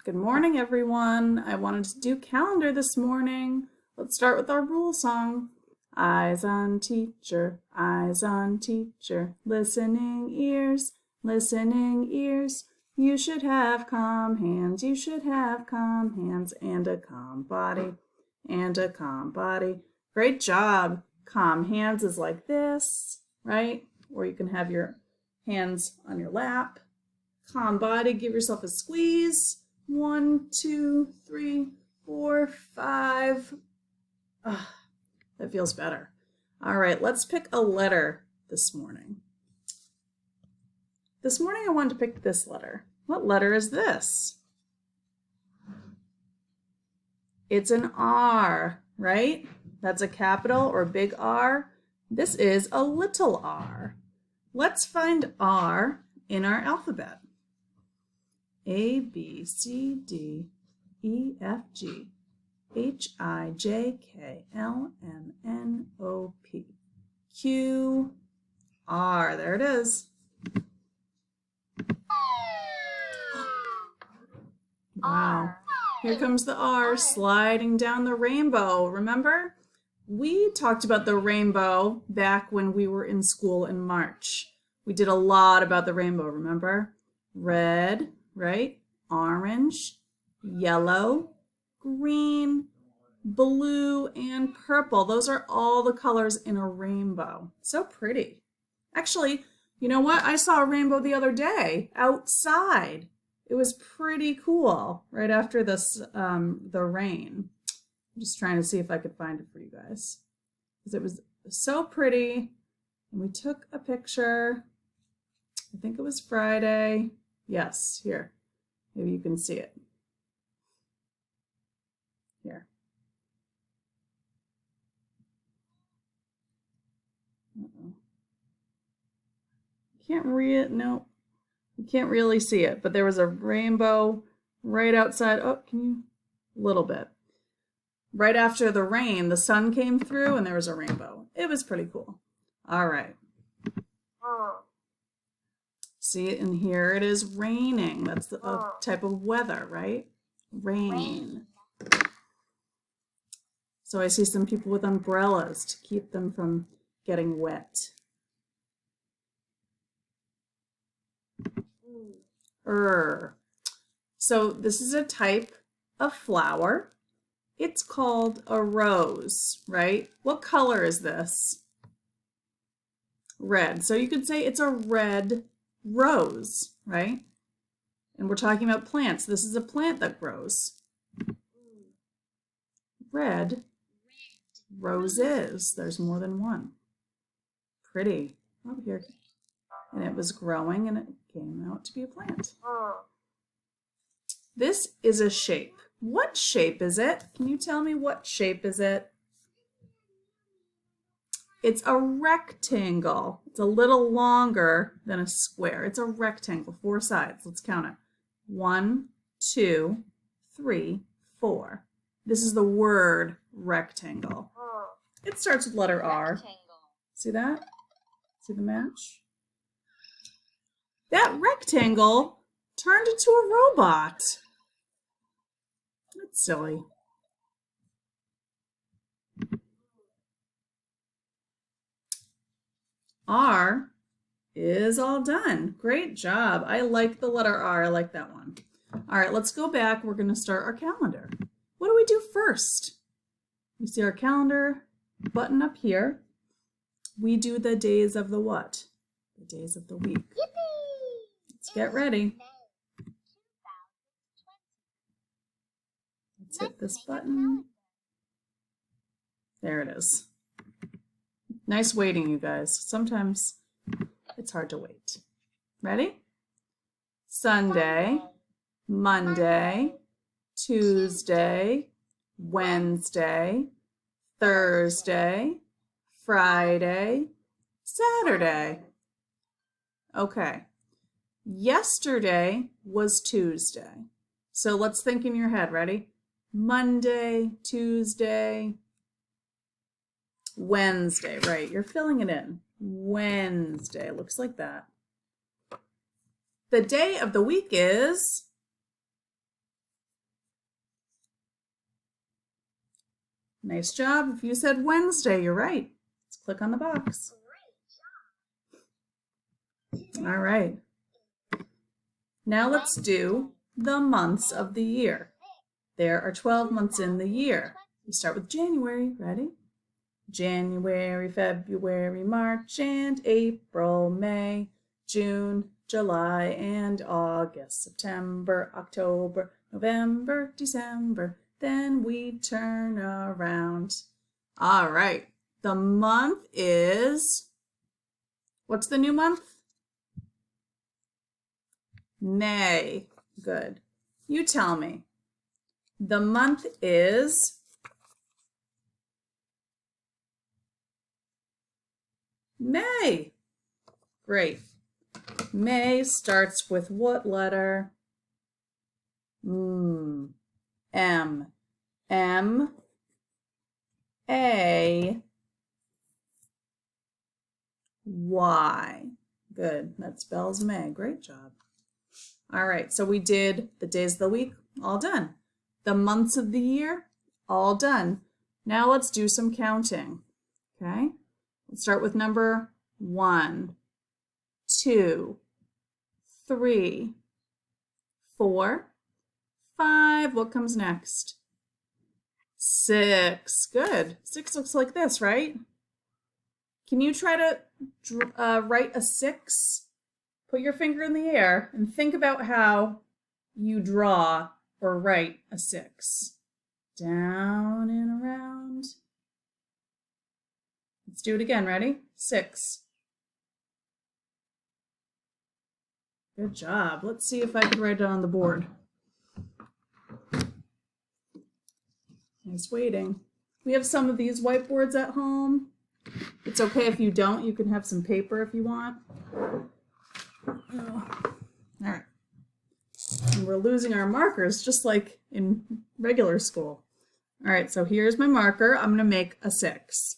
Good morning, everyone. I wanted to do calendar this morning. Let's start with our rule song. Eyes on teacher, listening ears, listening ears. You should have calm hands, you should have calm hands, and a calm body, and a calm body. Great job. Calm hands is like this, right? Or you can have your hands on your lap. Calm body, give yourself a squeeze. 1, 2, 3, 4, 5. That feels better. All right, let's pick a letter this morning. This morning I wanted to pick this letter. What letter is this? It's an R, right? That's a capital or big R. This is a little r. Let's find R in our alphabet. A, B, C, D, E, F, G, H, I, J, K, L, M, N, O, P, Q, R. There it is. Wow. Here comes the R sliding down the rainbow. Remember? We talked about the rainbow back when we were in school in March. We did a lot about the rainbow, remember? Red, right? Orange, yellow, green, blue, and purple. Those are all the colors in a rainbow. So pretty. Actually, you know what? I saw a rainbow the other day outside. It was pretty cool right after this, the rain. I'm just trying to see if I could find it for you guys. Because it was so pretty. And we took a picture. I think it was Friday. Yes, here. Maybe you can see it. Here. Uh-oh. Can't read it. No, you can't really see it. But there was a rainbow right outside. Oh, can you? A little bit. Right after the rain, the sun came through and there was a rainbow. It was pretty cool. All right. See, and here it is raining. That's a type of weather, right? Rain. So I see some people with umbrellas to keep them from getting wet. So this is a type of flower. It's called a rose, right? What color is this? Red. So you could say it's a red rose, right? And we're talking about plants. This is a plant that grows. Red roses. There's more than one. Pretty. Oh, here. And it was growing and it came out to be a plant. This is a shape. What shape is it? Can you tell me what shape is it? It's a rectangle. It's a little longer than a square. It's a rectangle, 4 sides. Let's count it. 1, 2, 3, 4. This is the word rectangle. It starts with letter R. See that? See the match? That rectangle turned into a robot. That's silly. R is all done. Great job. I like the letter R. I like that one. All right, let's go back. We're going to start our calendar. What do we do first? We see our calendar button up here. We do the days of the what? The days of the week. Yippee! Let's get ready. Let's hit this button. There it is. Nice waiting, you guys. Sometimes it's hard to wait. Ready? Sunday, Monday, Tuesday, Wednesday, Thursday, Friday, Saturday. Okay. Yesterday was Tuesday. So let's think in your head. Ready? Monday, Tuesday, Wednesday, right? You're filling it in. Wednesday, looks like that. The day of the week is Nice job. If you said Wednesday, you're right. Let's click on the box. All right. Now let's do the months of the year. There are 12 months in the year. We start with January. Ready? January, February, March, and April, May, June, July, and August, September, October, November, December. Then we turn around. All right. The month is, what's the new month? May. Good. You tell me. The month is May. Great. May starts with what letter? M. M. A. Y. Good. That spells May. Great job. All right. So we did the days of the week. All done. The months of the year. All done. Now let's do some counting. Okay. Let's start with number 1, 2, 3, 4, 5. What comes next? 6. Good. 6 looks like this, right? Can you try to write a 6? Put your finger in the air and think about how you draw or write a 6. Down and around. Let's do it again. Ready? 6. Good job. Let's see if I can write it on the board. Nice waiting. We have some of these whiteboards at home. It's okay if you don't. You can have some paper if you want. All right. And we're losing our markers just like in regular school. All right, so here's my marker. I'm going to make a 6.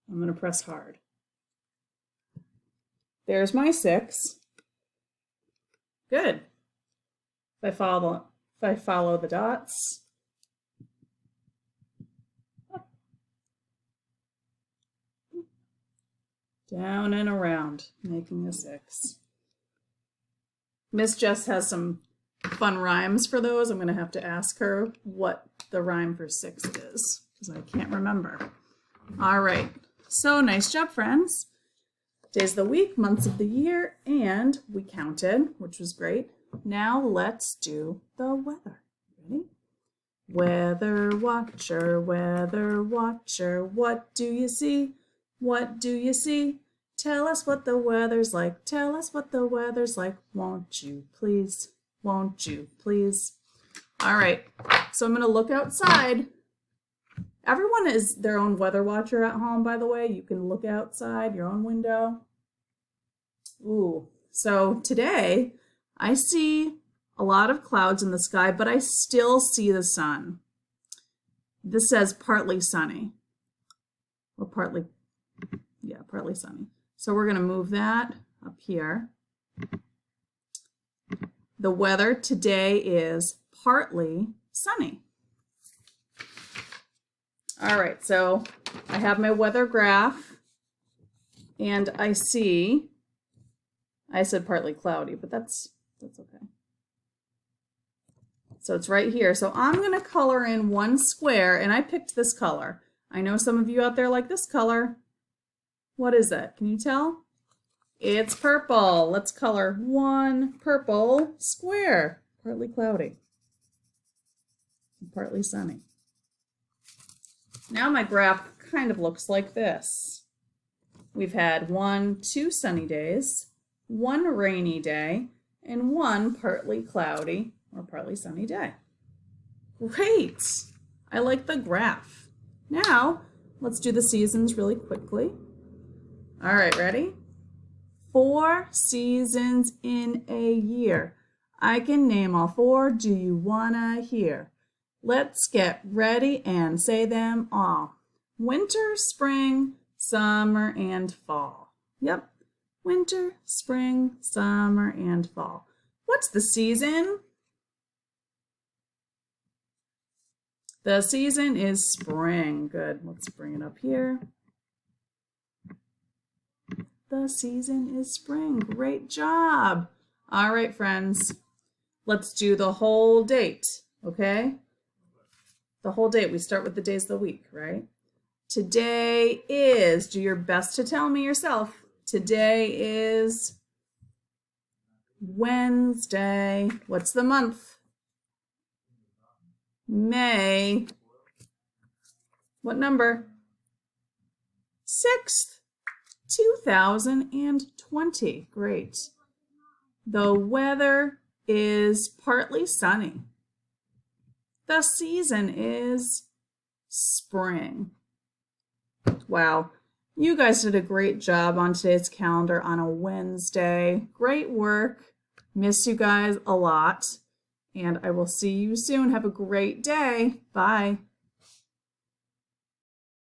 I'm going to press hard. There's my 6. Good. If I follow the dots. Down and around, making a 6. Miss Jess has some fun rhymes for those. I'm going to have to ask her what the rhyme for 6 is, because I can't remember. All right. So nice job, friends. Days of the week, months of the year, and we counted, which was great. Now let's do the weather. Ready? Weather watcher, what do you see? What do you see? Tell us what the weather's like. Tell us what the weather's like. Won't you please? Won't you please? All right. So I'm going to look outside. Everyone is their own weather watcher at home, by the way. You can look outside your own window. Ooh. So today I see a lot of clouds in the sky, but I still see the sun. This says partly sunny. Or partly sunny. So we're going to move that up here. The weather today is partly sunny. All right, so I have my weather graph, and I see, I said partly cloudy, but that's okay. So it's right here. So I'm going to color in one square, and I picked this color. I know some of you out there like this color. What is it? Can you tell? It's purple. Let's color one purple square. Partly cloudy. Partly sunny. Now my graph kind of looks like this. We've had 2 sunny days, 1 rainy day, and 1 partly cloudy or partly sunny day. Great! I like the graph. Now, let's do the seasons really quickly. All right, ready? 4 seasons in a year. I can name all 4. Do you wanna hear? Let's get ready and say them all. Winter, spring, summer, and fall. Yep, winter, spring, summer, and fall. What's the season? The season is spring. Good. Let's bring it up here. The season is spring. Great job. All right, friends. Let's do the whole date, okay? The whole date. We start with the days of the week, right? Today is, do your best to tell me yourself. Today is Wednesday. What's the month? May. What number? 6th, 2020. Great. The weather is partly sunny. The season is spring. Wow. You guys did a great job on today's calendar on a Wednesday. Great work. Miss you guys a lot. And I will see you soon. Have a great day. Bye.